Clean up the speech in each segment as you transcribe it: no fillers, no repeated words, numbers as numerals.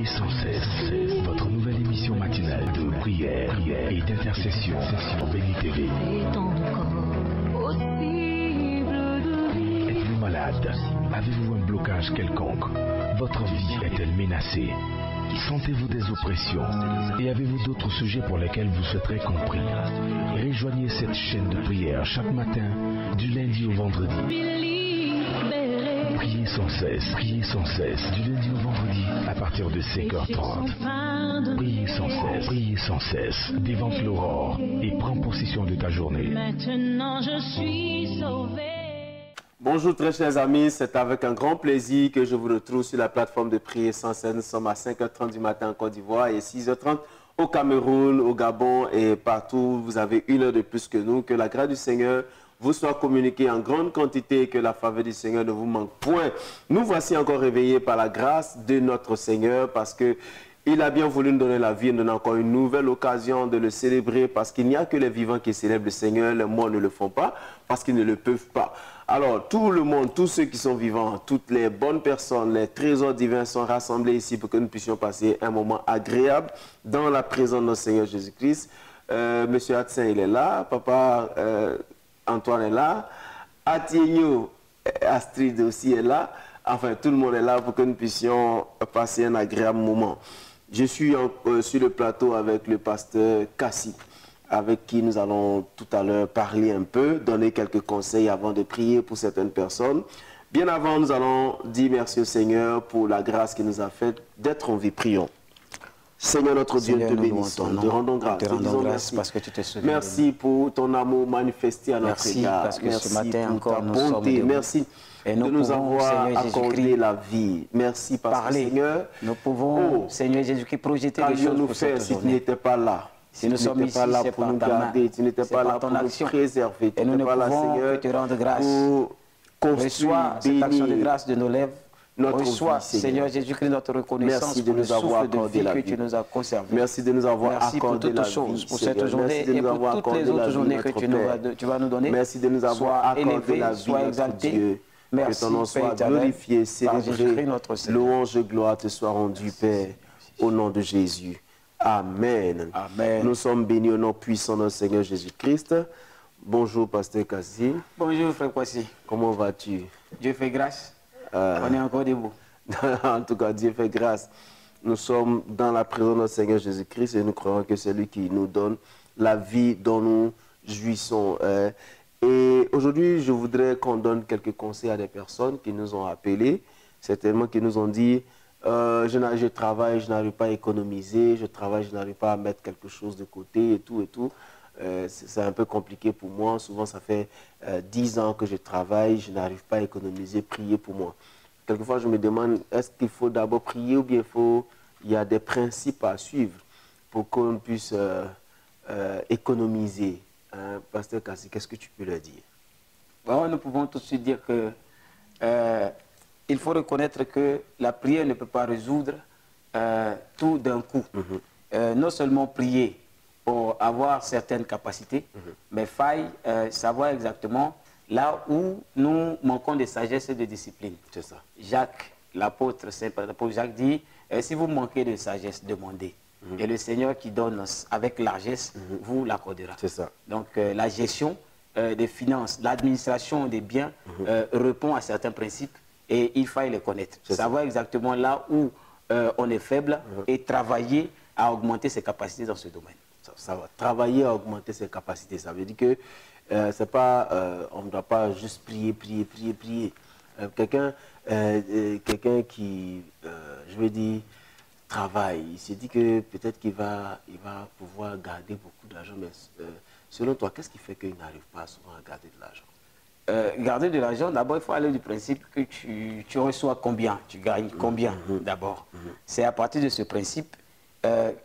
sans cesse, votre nouvelle émission matinale de prière et d'intercession sur Béni TV. Êtes-vous malade? Avez-vous un blocage quelconque? Votre vie est-elle menacée? Sentez-vous des oppressions? Et avez-vous d'autres sujets pour lesquels vous souhaiterez compris? Rejoignez cette chaîne de prière chaque matin, du lundi au vendredi. Priez sans cesse, du lundi au vendredi, à partir de 5h30. Priez sans cesse, dévante l'aurore et prends possession de ta journée. Maintenant je suis sauvé. Bonjour très chers amis, c'est avec un grand plaisir que je vous retrouve sur la plateforme de Prier sans cesse. Nous sommes à 5h30 du matin en Côte d'Ivoire et 6h30 au Cameroun, au Gabon et partout. Vous avez une heure de plus que nous. Que la grâce du Seigneur vous soit communiquée en grande quantité et que la faveur du Seigneur ne vous manque point. Nous voici encore réveillés par la grâce de notre Seigneur parce que il a bien voulu nous donner la vie et nous donner encore une nouvelle occasion de le célébrer parce qu'il n'y a que les vivants qui célèbrent le Seigneur. Les morts ne le font pas parce qu'ils ne le peuvent pas. Alors, tout le monde, tous ceux qui sont vivants, toutes les bonnes personnes, les trésors divins sont rassemblés ici pour que nous puissions passer un moment agréable dans la présence de notre Seigneur Jésus-Christ. Monsieur Hatsin, il est là. Papa Antoine est là. Atienyo, Astrid aussi est là. Enfin, tout le monde est là pour que nous puissions passer un agréable moment. Je suis sur le plateau avec le pasteur Kassi, avec qui nous allons tout à l'heure parler un peu, donner quelques conseils avant de prier pour certaines personnes. Bien avant, nous allons dire merci au Seigneur pour la grâce qu'il nous a faite d'être en vie. Prions. Seigneur notre Dieu, nous te bénissons, nous te rendons grâce. Te disons merci parce que tu te souviens. Merci pour ton amour manifesté à notre égard. Parce que ce matin pour encore ta nous bonté. sommes Merci de nous avoir accordé la vie. Merci parce que Seigneur, nous pouvons, Seigneur Jésus-Christ, projeter les choses nous pour faire cette si tu journée. n'étais pas là. Si nous sommes ici, pas là c'est pour par nous ta main, garder, tu n'étais pas là par ton pour action. nous préserver, tu Et nous n'étais ne pas là, pouvons Seigneur, que te rendre grâce. pour construire, Reçois cette action de bénir grâce de nos lèvres. notre Reçois, vie, Seigneur. Seigneur Jésus-Christ, notre reconnaissance Merci de pour le nous avoir souffle de accordé vie la que vie. tu nous as conservé. Merci de nous avoir Merci pour accordé toutes la choses, vie, pour Seigneur. cette journée Merci de et nous avoir pour toutes les accordé la autres vie, journées que notre tu vas nous donner. Merci de nous avoir Sois accordé élevé, la vie, sois notre exalté. Dieu. Merci, Que ton nom Père soit éternel, glorifié, par Jésus-Christ, célébré. notre Seigneur. Louange et gloire te soient rendues, Père, au nom de Jésus. Amen. Amen. Nous sommes bénis au nom puissant de notre Seigneur Jésus-Christ. Bonjour, pasteur Kassi. Bonjour, frère Kwasi. Comment vas-tu? Dieu fait grâce. On est encore debout. En tout cas, Dieu fait grâce. Nous sommes dans la présence de notre Seigneur Jésus-Christ et nous croyons que c'est lui qui nous donne la vie dont nous jouissons. Et aujourd'hui, je voudrais qu'on donne quelques conseils à des personnes qui nous ont appelés, certainement qui nous ont dit je travaille, je n'arrive pas à économiser, je travaille, je n'arrive pas à mettre quelque chose de côté et tout et tout. C'est un peu compliqué pour moi. Souvent, ça fait 10 ans que je travaille, je n'arrive pas à économiser, priez pour moi. Quelquefois, je me demande, est-ce qu'il faut d'abord prier ou bien il y a des principes à suivre pour qu'on puisse économiser. Pasteur Kassi, qu'est-ce que tu peux leur dire? Bon, nous pouvons tout de suite dire que il faut reconnaître que la prière ne peut pas résoudre tout d'un coup. Non seulement prier pour avoir certaines capacités, mais faille savoir exactement là où nous manquons de sagesse et de discipline. C'est ça. Jacques, l'apôtre Jacques dit, si vous manquez de sagesse, demandez. Et le Seigneur qui donne avec largesse, vous l'accordera. C'est ça. Donc la gestion des finances, l'administration des biens répond à certains principes et il faut les connaître. Savoir exactement là où on est faible et travailler à augmenter ses capacités dans ce domaine. Ça va. Travailler à augmenter ses capacités, ça veut dire que c'est pas, on ne doit pas juste prier. Quelqu'un qui, je veux dire, travaille, il se dit que peut-être qu'il va pouvoir garder beaucoup d'argent, mais selon toi, qu'est-ce qui fait qu'il n'arrive pas souvent à garder de l'argent? Garder de l'argent, d'abord, il faut aller du principe que tu reçois combien, tu gagnes combien d'abord. C'est à partir de ce principe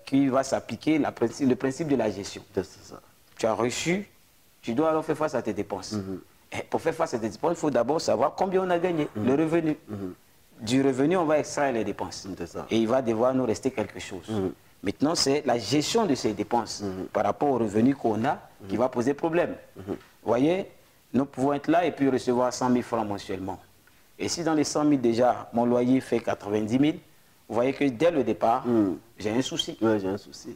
qui va s'appliquer le principe de la gestion. C'est ça. Tu as reçu, tu dois alors faire face à tes dépenses. Et pour faire face à tes dépenses, il faut d'abord savoir combien on a gagné, le revenu. Du revenu, on va extraire les dépenses. Et il va devoir nous rester quelque chose. Maintenant, c'est la gestion de ces dépenses par rapport au revenu qu'on a qui va poser problème. Vous voyez, nous pouvons être là et puis recevoir 100 000 francs mensuellement. Et si dans les 100 000 déjà, mon loyer fait 90 000, vous voyez que dès le départ, j'ai un souci. Oui, j'ai un souci.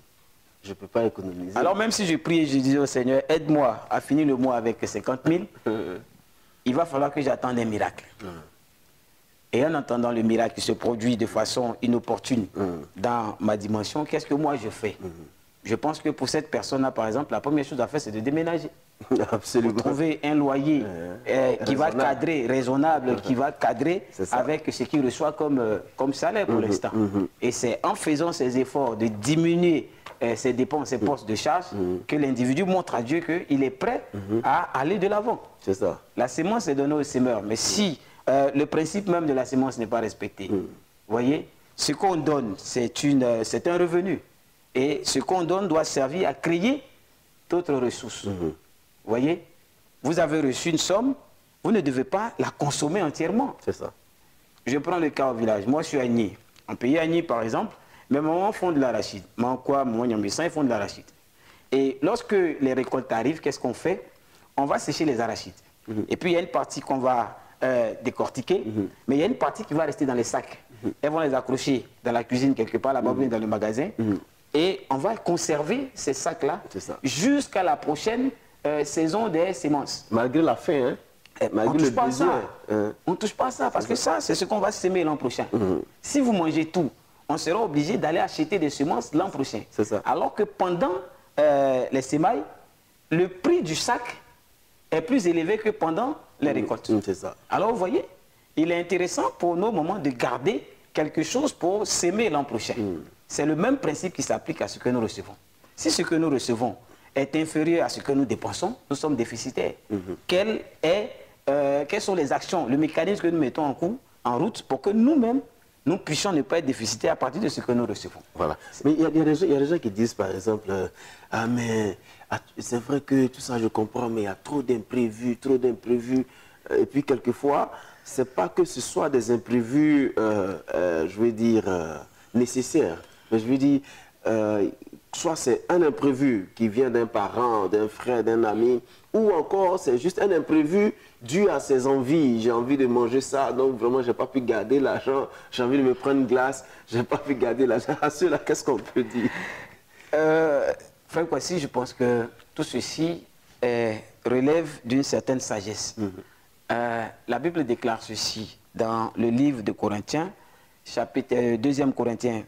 Je ne peux pas économiser. Alors même si je prie et je dis au Seigneur, aide-moi à finir le mois avec 50 000, il va falloir que j'attende un miracle. Et en attendant le miracle qui se produit de façon inopportune dans ma dimension, qu'est-ce que moi je fais? Je pense que pour cette personne-là, par exemple, la première chose à faire, c'est de déménager. Absolument. Pour trouver un loyer qui va cadrer, raisonnable, qui va cadrer avec ce qu'il reçoit comme salaire pour l'instant. Et c'est en faisant ces efforts de diminuer ses dépenses, ses postes de charge, que l'individu montre à Dieu qu'il est prêt à aller de l'avant. C'est ça. La sémence est donnée au semeur, mais si le principe même de la sémence n'est pas respecté, vous voyez, ce qu'on donne, c'est un revenu. Et ce qu'on donne doit servir à créer d'autres ressources. Vous voyez, vous avez reçu une somme, vous ne devez pas la consommer entièrement. C'est ça. Je prends le cas au village. Moi, je suis à Agni. En pays Agni, par exemple, mes mamans font de l'arachide. Maman Nyambissan, ils font de l'arachide. Et lorsque les récoltes arrivent, qu'est-ce qu'on fait? On va sécher les arachides. Et puis, il y a une partie qu'on va décortiquer, mais il y a une partie qui va rester dans les sacs. Elles vont les accrocher dans la cuisine quelque part, là-bas, dans le magasin. Et on va conserver ces sacs-là jusqu'à la prochaine saison des semences. Malgré la faim, hein? On ne touche pas à ça. On ne touche pas à ça, parce que ça, c'est ce qu'on va semer l'an prochain. Si vous mangez tout, on sera obligé d'aller acheter des semences l'an prochain. Ça. Alors que pendant les semailles, le prix du sac est plus élevé que pendant les récoltes. C'est ça. Alors vous voyez, il est intéressant pour nos moments de garder quelque chose pour s'aimer l'an prochain. C'est le même principe qui s'applique à ce que nous recevons. Si ce que nous recevons est inférieur à ce que nous dépensons, nous sommes déficitaires. Quelles sont les actions, le mécanisme que nous mettons en route pour que nous-mêmes, nous puissions ne pas être déficitaires à partir de ce que nous recevons. Voilà. Mais il y a des gens qui disent, par exemple, ah mais c'est vrai que tout ça je comprends, mais il y a trop d'imprévus, trop d'imprévus. Et puis quelquefois, c'est pas que ce soit des imprévus, je veux dire, nécessaires. Mais je veux dire, soit c'est un imprévu qui vient d'un parent, d'un frère, d'un ami, ou encore c'est juste un imprévu dû à ses envies. J'ai envie de manger ça, donc vraiment je n'ai pas pu garder l'argent. J'ai envie de me prendre une glace, je n'ai pas pu garder l'argent. À ceux-là, qu'est-ce qu'on peut dire? Frère Kwasi, je pense que tout ceci relève d'une certaine sagesse. La Bible déclare ceci dans le livre de Corinthiens, 2 Corinthiens,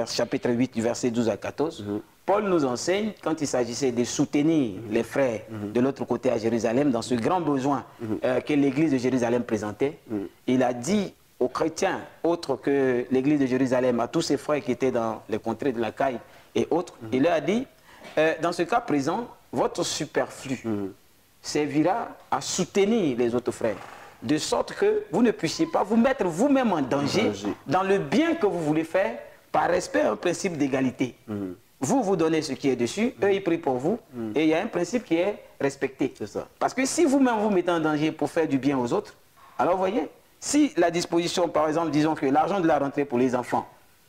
chapitre 8, du verset 12 à 14. Paul nous enseigne, quand il s'agissait de soutenir les frères de l'autre côté à Jérusalem, dans ce grand besoin que l'église de Jérusalem présentait, il a dit aux chrétiens, autres que l'église de Jérusalem, à tous ses frères qui étaient dans les contrées de la Caille et autres, il leur a dit, dans ce cas présent, votre superflu servira à soutenir les autres frères, de sorte que vous ne puissiez pas vous mettre vous-même en danger dans le bien que vous voulez faire, par respect à un principe d'égalité. Vous, vous donnez ce qui est dessus, eux, ils prient pour vous, et il y a un principe qui est respecté. C'est ça. Parce que si vous-même vous mettez en danger pour faire du bien aux autres, alors vous voyez, si la disposition, par exemple, disons que l'argent de la rentrée pour les enfants,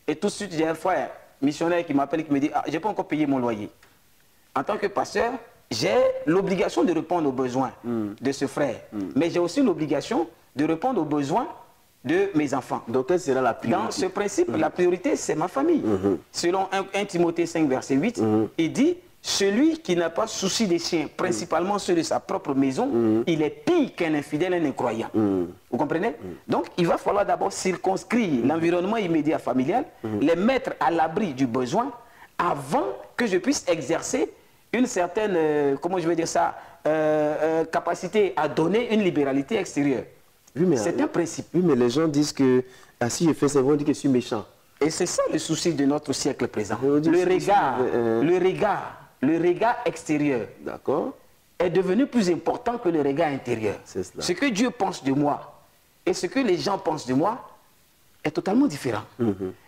et tout de suite, j'ai un frère missionnaire qui m'appelle et qui me dit, ah, je n'ai pas encore payé mon loyer. En tant que pasteur, j'ai l'obligation de répondre aux besoins de ce frère, mais j'ai aussi l'obligation de répondre aux besoins de mes enfants. Donc, quelle sera la priorité? Dans ce principe, la priorité, c'est ma famille. Selon 1 Timothée 5, verset 8, il dit, celui qui n'a pas souci des siens, principalement ceux de sa propre maison, il est pire qu'un infidèle, un incroyant. Vous comprenez? Donc, il va falloir d'abord circonscrire l'environnement immédiat familial, les mettre à l'abri du besoin, avant que je puisse exercer une certaine, comment je vais dire ça, capacité à donner une libéralité extérieure. Oui, c'est un principe. Oui, mais les gens disent que si je fais ça, ils vont dire que je suis méchant. Et c'est ça le souci de notre siècle présent. Le regard extérieur est devenu plus important que le regard intérieur. Ce que Dieu pense de moi et ce que les gens pensent de moi est totalement différent.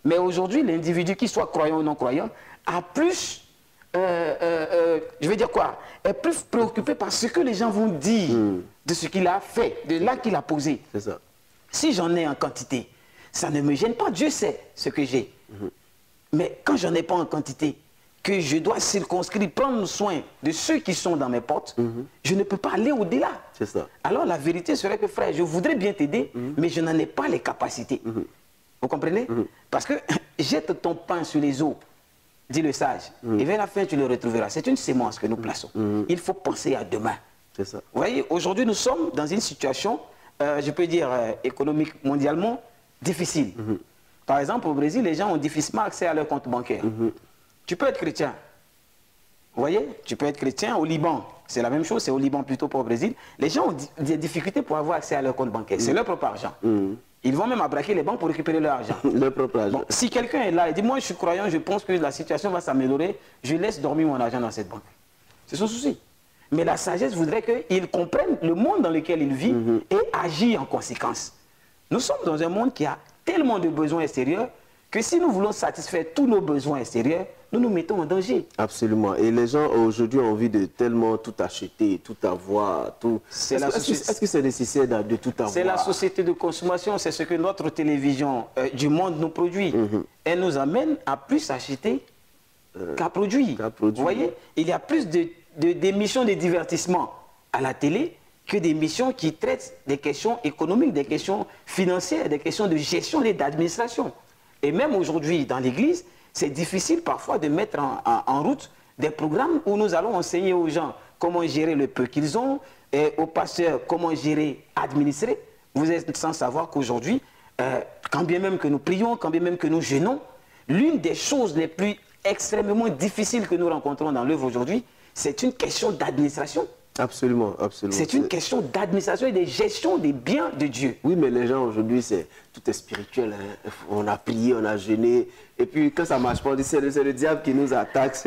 Mais aujourd'hui, l'individu, qu'il soit croyant ou non croyant, a plus, je vais dire quoi, est plus préoccupé par ce que les gens vont dire de ce qu'il a fait, de là qu'il a posé. C'est ça. Si j'en ai en quantité, ça ne me gêne pas, Dieu sait ce que j'ai. Mais quand j'en ai pas en quantité, que je dois circonscrire, prendre soin de ceux qui sont dans mes portes, je ne peux pas aller au-delà. C'est ça. Alors la vérité serait que, frère, je voudrais bien t'aider, mais je n'en ai pas les capacités. Vous comprenez? Parce que jette ton pain sur les eaux, dit le sage, et vers la fin tu le retrouveras. C'est une sémence que nous plaçons. Il faut penser à demain. C'est ça. Vous voyez, aujourd'hui nous sommes dans une situation, je peux dire économique mondialement, difficile. Par exemple, au Brésil, les gens ont difficilement accès à leur compte bancaire. Tu peux être chrétien. Vous voyez, tu peux être chrétien. Au Liban, c'est la même chose, c'est au Liban plutôt pas au Brésil. Les gens ont des difficultés pour avoir accès à leur compte bancaire. C'est leur propre argent. Ils vont même abraquer les banques pour récupérer leur argent. Leur propre argent. Bon, si quelqu'un est là et dit, moi je suis croyant, je pense que la situation va s'améliorer, je laisse dormir mon argent dans cette banque. C'est son souci. Mais la sagesse voudrait qu'il comprenne le monde dans lequel il vit et agit en conséquence. Nous sommes dans un monde qui a tellement de besoins extérieurs que si nous voulons satisfaire tous nos besoins extérieurs, nous nous mettons en danger. Absolument. Et les gens aujourd'hui ont envie de tellement tout acheter, tout avoir, tout. Est-ce que c'est nécessaire de tout avoir? C'est la société de consommation, c'est ce que notre télévision du monde nous produit. Elle nous amène à plus acheter qu'à produire. Vous voyez, il y a plus d'émissions de divertissement à la télé que d'émissions qui traitent des questions économiques, des questions financières, des questions de gestion et d'administration. Et même aujourd'hui, dans l'Église, c'est difficile parfois de mettre en route des programmes où nous allons enseigner aux gens comment gérer le peu qu'ils ont, et aux pasteurs comment gérer, administrer. Vous êtes sans savoir qu'aujourd'hui, quand bien même que nous prions, quand bien même que nous jeûnons, l'une des choses les plus extrêmement difficiles que nous rencontrons dans l'œuvre aujourd'hui, c'est une question d'administration. Absolument, absolument. C'est une question d'administration et de gestion des biens de Dieu. Oui, mais les gens aujourd'hui, tout est spirituel. Hein. On a prié, on a jeûné. Et puis, quand ça ne marche pas, on dit c'est le diable qui nous attaque. Ça,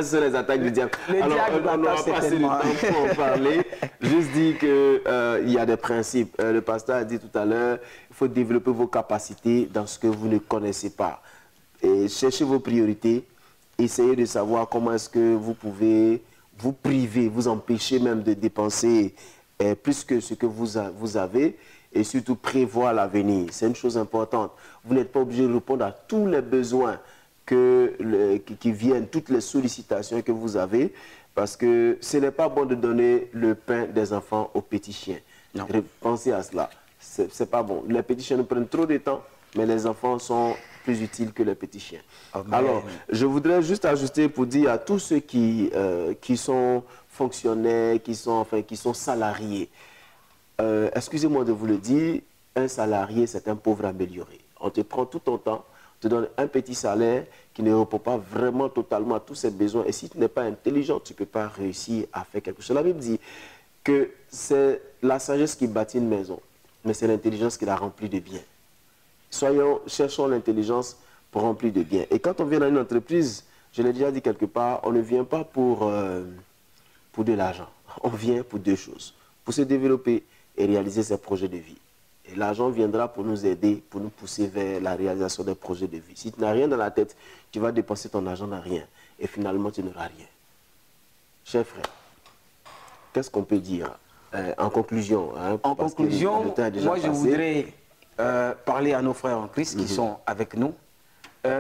ce sont les attaques du diable. Alors, on va passer le temps pour en parler. Juste dire qu'il y a des principes. Le pasteur a dit tout à l'heure, il faut développer vos capacités dans ce que vous ne connaissez pas. Et cherchez vos priorités. Essayez de savoir comment est-ce que vous pouvez vous priver, vous empêcher même de dépenser plus que ce que vous avez et surtout prévoir l'avenir. C'est une chose importante. Vous n'êtes pas obligé de répondre à tous les besoins qui viennent, toutes les sollicitations que vous avez, parce que ce n'est pas bon de donner le pain des enfants aux petits chiens. Non. Pensez à cela. C'est pas bon. Les petits chiens nous prennent trop de temps, mais les enfants sont plus utiles que les petits chiens. Alors, je voudrais juste ajuster pour dire à tous ceux qui sont fonctionnaires, qui sont salariés, excusez-moi de vous le dire, un salarié, c'est un pauvre amélioré. On te prend tout ton temps, on te donne un petit salaire qui ne répond pas vraiment totalement à tous ses besoins. Et si tu n'es pas intelligent, tu ne peux pas réussir à faire quelque chose. La Bible dit que c'est la sagesse qui bâtit une maison, mais c'est l'intelligence qui la remplit de bien. Cherchons l'intelligence pour remplir de biens. Et quand on vient dans une entreprise, je l'ai déjà dit quelque part, on ne vient pas pour de l'argent. On vient pour deux choses. Pour se développer et réaliser ses projets de vie. Et l'argent viendra pour nous aider, pour nous pousser vers la réalisation des projets de vie. Si tu n'as rien dans la tête, tu vas dépenser ton argent dans rien. Et finalement, tu n'auras rien. Chers frères, qu'est-ce qu'on peut dire en conclusion? Hein, en conclusion, moi je voudrais parler à nos frères en Christ qui sont avec nous. Vous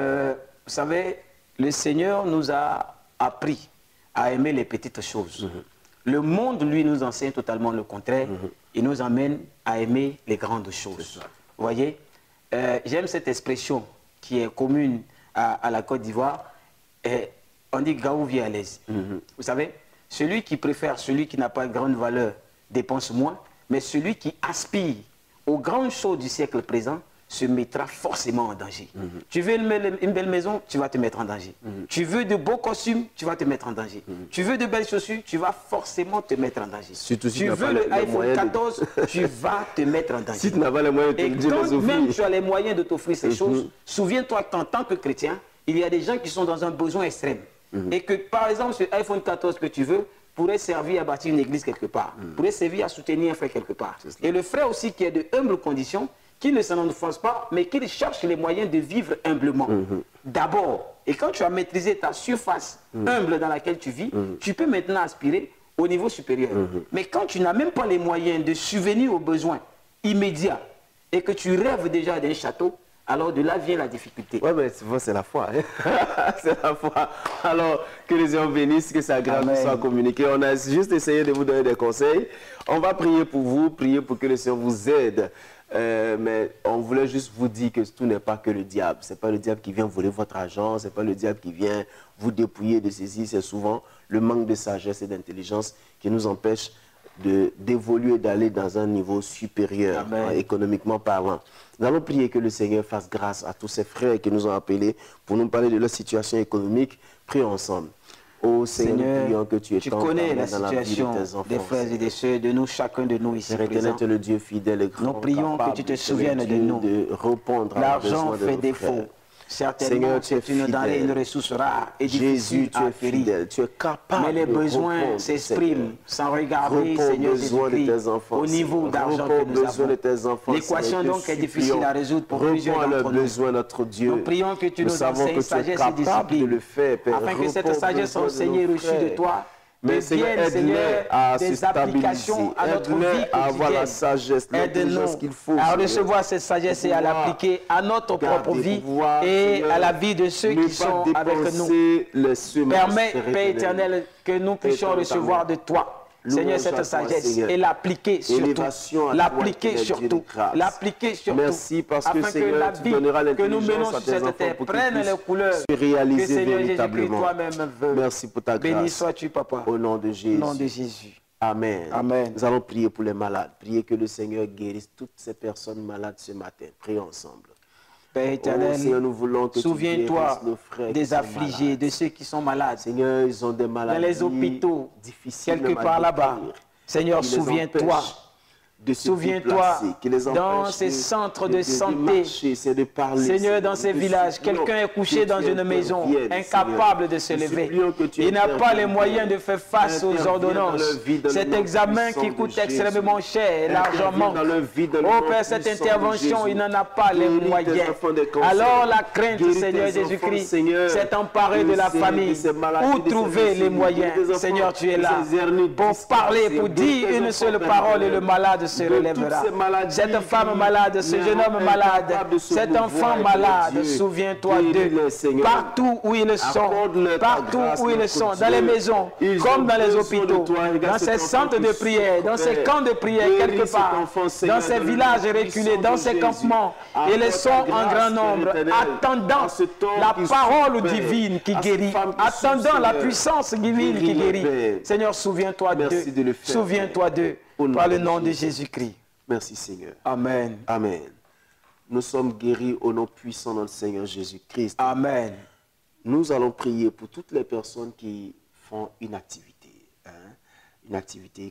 savez, le Seigneur nous a appris à aimer les petites choses. Le monde, lui, nous enseigne totalement le contraire. Il nous amène à aimer les grandes choses. Vous voyez, j'aime cette expression qui est commune à la Côte d'Ivoire. On dit « Gaou vient à l'aise ». Vous savez, celui qui préfère, celui qui n'a pas de grande valeur, dépense moins, mais celui qui aspire aux grandes choses du siècle présent se mettra forcément en danger. Tu veux une belle maison, tu vas te mettre en danger. Tu veux de beaux costumes, tu vas te mettre en danger. Tu veux de belles chaussures, tu vas forcément te mettre en danger. Surtout si tu veux le iPhone 14, tu vas te mettre en danger. Si tu n'as pas les moyens de te les offrir. Même tu as les moyens de t'offrir ces choses, souviens-toi qu'en tant que chrétien, il y a des gens qui sont dans un besoin extrême. Et que par exemple, ce iPhone 14 que tu veux pourrait servir à bâtir une église quelque part, pourrait servir à soutenir un frère quelque part. Et le frère aussi qui est de humble condition, qui ne s'en enfonce pas, mais qui cherche les moyens de vivre humblement. D'abord, et quand tu as maîtrisé ta surface humble dans laquelle tu vis, tu peux maintenant aspirer au niveau supérieur. Mais quand tu n'as même pas les moyens de subvenir aux besoins immédiats et que tu rêves déjà d'un château, alors de là vient la difficulté. Oui, mais c'est la foi. C'est la foi. Alors, que les gens bénissent, que sa grâce nous soit communiquée. On a juste essayé de vous donner des conseils. On va prier pour vous, prier pour que le Seigneur vous aide. Mais on voulait juste vous dire que tout n'est pas que le diable. Ce n'est pas le diable qui vient voler votre argent, ce n'est pas le diable qui vient vous dépouiller de ceci. C'est souvent le manque de sagesse et d'intelligence qui nous empêche d'évoluer, d'aller dans un niveau supérieur, économiquement parlant. Nous allons prier que le Seigneur fasse grâce à tous ces frères qui nous ont appelés pour nous parler de leur situation économique. Prions ensemble. Oh Seigneur, que tu connais la situation des frères et des sœurs, de nous, chacun de nous ici présents. Le Dieu fidèle et grand, nous prions que tu te souviennes de nous. L'argent fait défaut. Certainement, c'est une denrée, une ressource rare et difficile à acquérir. Tu es capable. Mais les besoins s'expriment sans regarder, Seigneur Jésus-Christ, au niveau d'argent que nous avons. L'équation donc est difficile à résoudre pour plusieurs d'entre nous. Notre Dieu. Nous prions que tu nous enseignes sagesse et discipline, afin que cette sagesse enseignée reçue de toi devienne, Seigneur, des applications à notre vie quotidienne. La sagesse, aide-nous qu'il faut, à recevoir cette sagesse et à l'appliquer à notre propre vie et à la vie de ceux qui sont avec nous. Permets, Père éternel, que nous puissions recevoir de toi, Seigneur, cette sagesse et l'appliquer surtout. L'appliquer surtout. L'appliquer surtout. Merci parce que, Seigneur, la vie que nous menons sur cette terre prenne les couleurs que Seigneur Jésus-Christ toi-même veut. Merci pour ta grâce. Béni sois-tu, Papa. Au nom de Jésus. Au nom de Jésus. Amen. Amen. Nous allons prier pour les malades. Prier que le Seigneur guérisse toutes ces personnes malades ce matin. Prions ensemble. Père éternel, souviens-toi des affligés, de ceux qui sont malades. Seigneur, ils ont des maladies dans les hôpitaux, difficiles, quelque part là-bas. Seigneur, souviens-toi. Souviens-toi, dans ces centres de santé, Seigneur, dans ces villages, quelqu'un est couché dans une maison, incapable de se lever. Il n'a pas les moyens de faire face aux ordonnances. Cet examen qui coûte extrêmement cher, l'argent manque. Oh Père, cette intervention, il n'en a pas les moyens. Alors la crainte, Seigneur Jésus-Christ, s'est emparée de la famille. Où trouver les moyens? Seigneur, tu es là pour parler, pour dire une seule parole et le malade se relèvera. Cette femme malade, ce jeune homme malade, cet enfant malade, souviens-toi d'eux. Partout où ils sont, dans les maisons, comme dans les hôpitaux, dans ces centres de prière, dans ces camps de prière quelque part, dans ces villages reculés, dans ces campements, ils sont en grand nombre, attendant la parole divine qui guérit, attendant la puissance divine qui guérit. Seigneur, souviens-toi d'eux. Souviens-toi d'eux. Par le nom de Jésus-Christ. Merci Seigneur. Amen. Amen. Nous sommes guéris au nom puissant de notre Seigneur Jésus-Christ. Amen. Nous allons prier pour toutes les personnes qui font une activité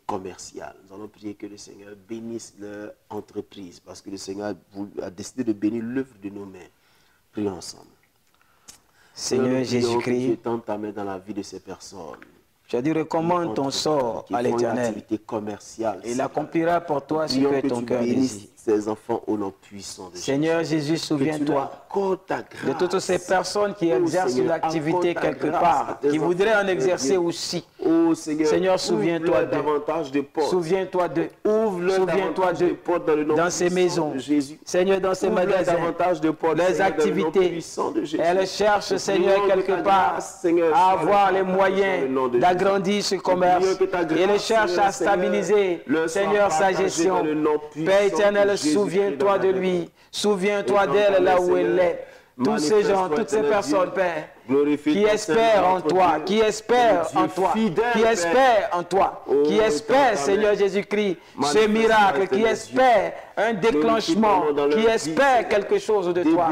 commerciale. Nous allons prier que le Seigneur bénisse leur entreprise parce que le Seigneur a décidé de bénir l'œuvre de nos mains. Prions ensemble. Seigneur Jésus-Christ, tu ta main dans la vie de ces personnes. Je dis, recommande ton sort à l'Éternel. Et il accomplira pour toi ce que ton cœur désire. Ces enfants au nom puissant de Seigneur Jésus, souviens-toi de toutes ces personnes qui exercent une activité quelque part, qui voudraient en exercer aussi. Seigneur, souviens-toi d'eux. Souviens-toi d'eux. Souviens-toi d'eux dans ces maisons. Seigneur, dans ces magasins, les activités. Elles cherchent, Seigneur, quelque part à avoir les moyens d'agrandir ce commerce. Elles cherchent à stabiliser, Seigneur, sa gestion. Père éternel, souviens-toi de lui. Souviens-toi d'elle là où elle est. Tous ces gens, toutes ces personnes, Père, qui espèrent en toi, qui espèrent en toi, qui espèrent en toi, qui espèrent, Seigneur Jésus-Christ, ce miracle, qui espèrent un déclenchement, qui espèrent quelque chose de toi.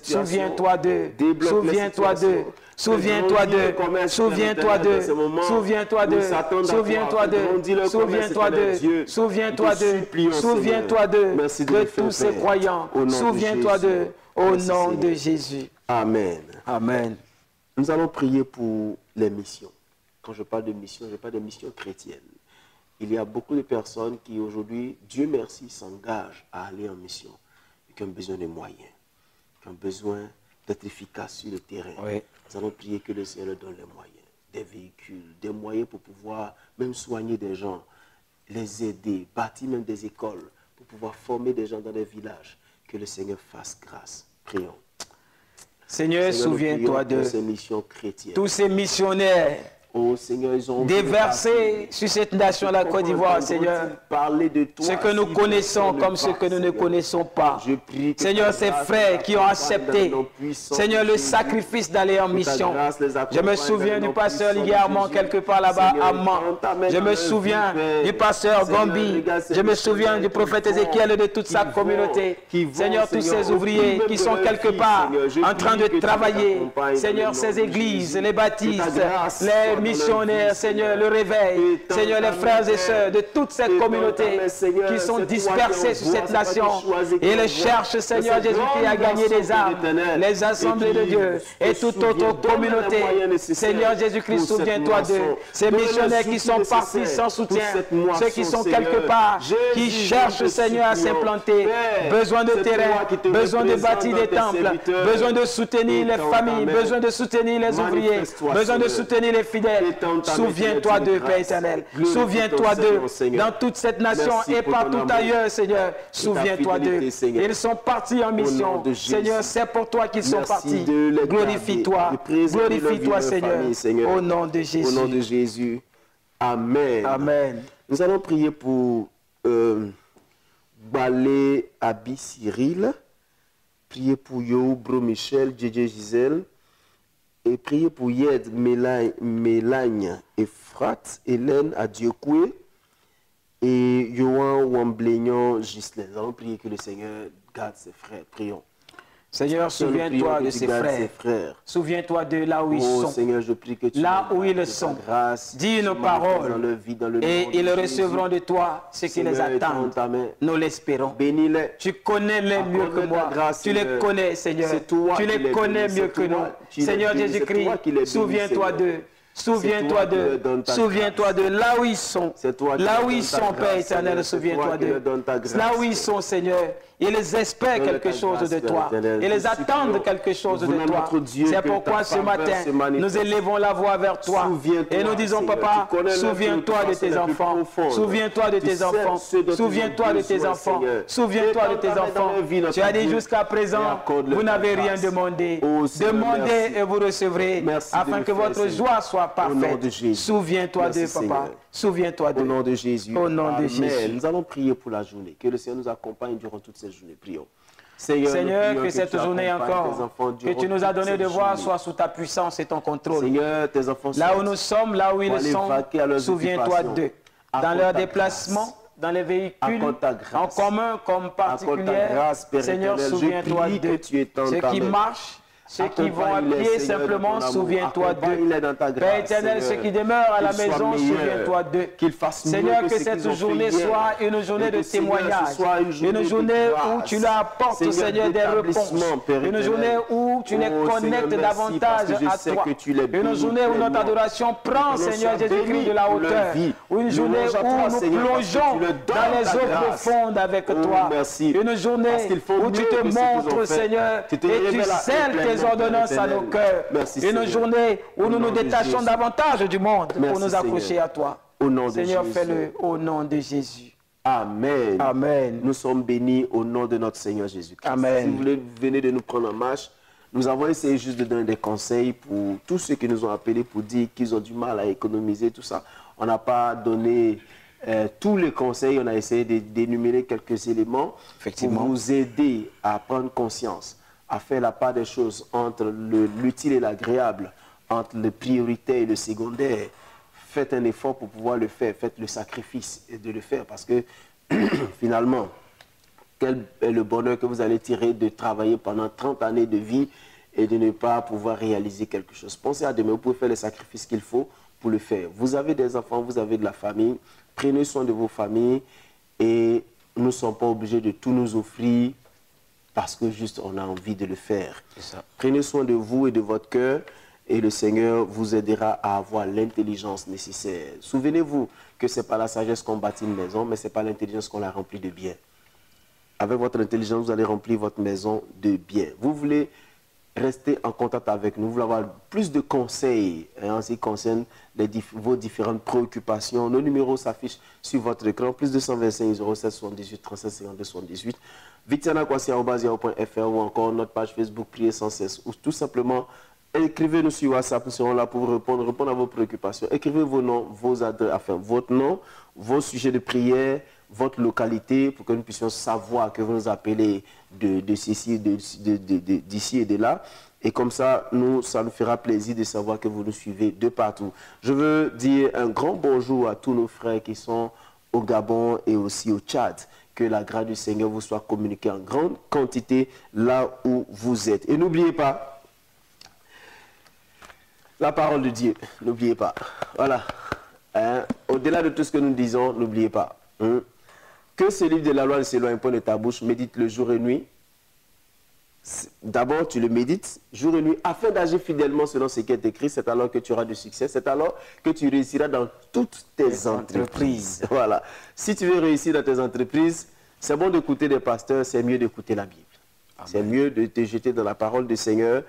Souviens-toi d'eux, souviens-toi d'eux. Souviens-toi d'eux, souviens-toi d'eux, souviens-toi d'eux, souviens-toi d'eux, souviens-toi d'eux, souviens-toi d'eux, souviens-toi d'eux, de tous ces croyants, souviens-toi d'eux, au nom de Jésus. Amen. Amen. Nous allons prier pour les missions. Quand je parle de mission, je parle de mission chrétienne. Il y a beaucoup de personnes qui aujourd'hui, Dieu merci, s'engagent à aller en mission, et qui ont besoin de moyens, qui ont besoin d'être efficaces sur le terrain. Oui. Nous allons prier que le Seigneur leur donne les moyens, des véhicules, des moyens pour pouvoir même soigner des gens, les aider, bâtir même des écoles, pour pouvoir former des gens dans les villages. Que le Seigneur fasse grâce. Prions. Seigneur, souviens-toi de ces missions chrétiennes. tous ces missionnaires Oh Seigneur, ils ont déversés sur cette nation, la Côte d'Ivoire, Seigneur. Parler de toi, Ce que nous connaissons comme ce que nous ne connaissons pas. Seigneur, ces frères qui ont accepté, Seigneur, le sacrifice d'aller en mission. Je me souviens du pasteur Liguermont quelque part là-bas à Mans. Je me souviens du pasteur Gombi. Je me souviens du prophète Ézéchiel et de toute sa communauté. Seigneur, tous ces ouvriers qui sont quelque part en train de travailler. Seigneur, ces églises, les baptistes, les missionnaires, Seigneur, le réveil, Seigneur, les frères et sœurs de toute cette communauté qui sont dispersés sur cette nation et les cherchent, Seigneur Jésus-Christ, à gagner des âmes, les assemblées de Dieu et toute autre communauté. Seigneur Jésus-Christ, souviens-toi d'eux, ces missionnaires qui sont partis sans soutien, ceux qui sont quelque part, qui cherchent, Seigneur, à s'implanter, besoin de terrain, besoin de bâtir des temples, besoin de soutenir les familles, besoin de soutenir les ouvriers, besoin de soutenir les fidèles. Souviens-toi d'eux, Père éternel. Souviens-toi d'eux dans toute cette nation et partout ailleurs, Seigneur. Souviens-toi d'eux. Ils sont partis en mission. Seigneur, c'est pour toi qu'ils sont partis. Glorifie-toi. Glorifie-toi, Seigneur. Au nom de Jésus. Au nom de Jésus. Amen. Amen. Nous allons prier pour Balé Abi Cyril. Prier pour Yo Bro Michel, JJ Gisèle. Et priez pour Yed, Mélagne, Efrat, Hélène, Adiokoué et Yohan Wamblénion, Gislain. Nous allons prier que le Seigneur garde ses frères. Prions. Seigneur, souviens-toi de ses frères. Souviens-toi de là où ils sont. Seigneur, je prie que tu là où ils sont. Dis une parole et ils recevront de toi ce qui les attend. Nous l'espérons. Bénis-les. Tu connais les mieux que moi. Tu les connais, Seigneur. Tu les connais mieux que nous. Seigneur Jésus-Christ, souviens-toi d'eux. Souviens-toi d'eux. Souviens-toi de là où ils sont. Là où ils sont, Père éternel, souviens-toi d'eux. Là où ils sont, Seigneur. Ils espèrent quelque chose de toi. Ils attendent quelque chose de toi. C'est pourquoi ce matin, nous élevons la voix vers toi. Et nous disons, Papa, souviens-toi de tes enfants. Souviens-toi de tes enfants. Souviens-toi de tes enfants. Souviens-toi de tes enfants. Tu as dit jusqu'à présent, vous n'avez rien demandé. Demandez et vous recevrez, afin que votre joie soit parfaite. Souviens-toi de Papa. Souviens-toi de. Au nom de Jésus. Au nom de Jésus. Nous allons prier pour la journée. Que le Seigneur nous accompagne durant toute cette journée. Prions. Seigneur, que cette journée encore, que tu nous as donné de voir, soit sous ta puissance et ton contrôle. Seigneur, tes enfants là où nous sommes, là où ils sont, souviens-toi d'eux. Dans leurs déplacements, dans les véhicules, en commun comme particulier. Seigneur, souviens-toi d'eux. Ceux qui marchent, ceux qui vont à pied, simplement, souviens-toi d'eux. Père éternel, ceux qui demeurent à la maison, souviens-toi d'eux. Seigneur, que cette journée soit une journée de témoignage, une journée où tu leur apportes, Seigneur, des réponses, une journée où tu les connectes davantage à toi, une journée où notre adoration prend, Seigneur Jésus-Christ, de la hauteur, une journée où nous plongeons dans les eaux profondes avec toi, une journée où tu te montres, Seigneur, et tu scelles tes ordonnances à nos cœurs. Une journée où nous nous détachons davantage du monde pour nous accrocher à toi. Seigneur, fais-le au nom de Jésus. Amen. Amen. Nous sommes bénis au nom de notre Seigneur Jésus-Christ. Amen. Si vous venez de nous prendre en marche, nous avons essayé juste de donner des conseils pour tous ceux qui nous ont appelés pour dire qu'ils ont du mal à économiser, tout ça. On n'a pas donné tous les conseils, on a essayé d'énumérer quelques éléments pour vous aider à prendre conscience, à faire la part des choses entre l'utile et l'agréable, entre le prioritaire et le secondaire. Faites un effort pour pouvoir le faire, faites le sacrifice de le faire parce que finalement, quel est le bonheur que vous allez tirer de travailler pendant 30 années de vie et de ne pas pouvoir réaliser quelque chose. Pensez à demain, vous pouvez faire les sacrifices qu'il faut pour le faire. Vous avez des enfants, vous avez de la famille, prenez soin de vos familles et nous ne sommes pas obligés de tout nous offrir parce que juste on a envie de le faire. Prenez soin de vous et de votre cœur et le Seigneur vous aidera à avoir l'intelligence nécessaire. Souvenez-vous que ce n'est pas la sagesse qu'on bâtit une maison, mais ce n'est pas l'intelligence qu'on la remplit de bien. Avec votre intelligence, vous allez remplir votre maison de bien. Vous voulez restez en contact avec nous. Vous voulez avoir plus de conseils en ce qui concerne vos différentes préoccupations. Nos numéros s'affichent sur votre écran. Plus 225 07 78 37 52 78. victianakwasi@yahoo.fr ou encore notre page Facebook Prier sans cesse. Ou tout simplement, écrivez-nous sur WhatsApp. Nous serons là pour vous répondre à vos préoccupations. Écrivez vos noms, vos adresses, enfin votre nom, vos sujets de prière, votre localité, pour que nous puissions savoir que vous nous appelez d'ici et de là. Et comme ça, ça nous fera plaisir de savoir que vous nous suivez de partout. Je veux dire un grand bonjour à tous nos frères qui sont au Gabon et aussi au Tchad. Que la grâce du Seigneur vous soit communiquée en grande quantité là où vous êtes. Et n'oubliez pas, la parole de Dieu, n'oubliez pas. Voilà. Au-delà de tout ce que nous disons, n'oubliez pas. Que ce livre de la loi ne s'éloigne pas de ta bouche, médite le jour et nuit. D'abord, tu le médites jour et nuit afin d'agir fidèlement selon ce qui est écrit. C'est alors que tu auras du succès. C'est alors que tu réussiras dans toutes tes entreprises. Voilà. Si tu veux réussir dans tes entreprises, c'est bon d'écouter des pasteurs, c'est mieux d'écouter la Bible. C'est mieux de te jeter dans la parole du Seigneur,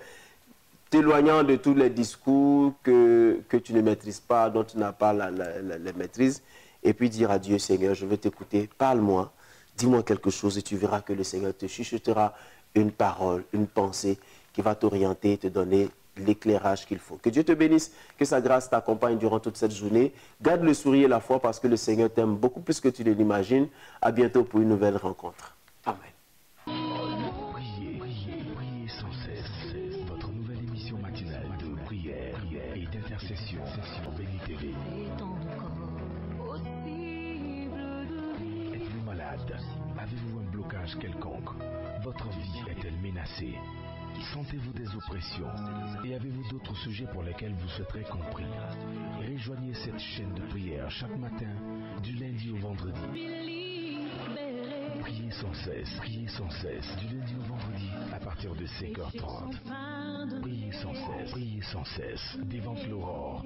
t'éloignant de tous les discours que tu ne maîtrises pas, dont tu n'as pas la maîtrise. Et puis dire à Dieu, Seigneur, je veux t'écouter, parle-moi, dis-moi quelque chose et tu verras que le Seigneur te chuchotera une parole, une pensée qui va t'orienter, te donner l'éclairage qu'il faut. Que Dieu te bénisse, que sa grâce t'accompagne durant toute cette journée. Garde le sourire et la foi parce que le Seigneur t'aime beaucoup plus que tu ne l'imagines. À bientôt pour une nouvelle rencontre. Amen. Priez sans cesse. Votre nouvelle émission matinale de prière et d'intercession. Béni TV. Êtes-vous malade? Avez-vous un blocage quelconque? Votre vie est-elle menacée? Sentez-vous des oppressions? Et avez-vous d'autres sujets pour lesquels vous souhaiterez compris? Rejoignez cette chaîne de prière chaque matin, du lundi au vendredi. Priez sans cesse, du lundi au vendredi, à partir de 5h30. Priez sans cesse, devant l'aurore.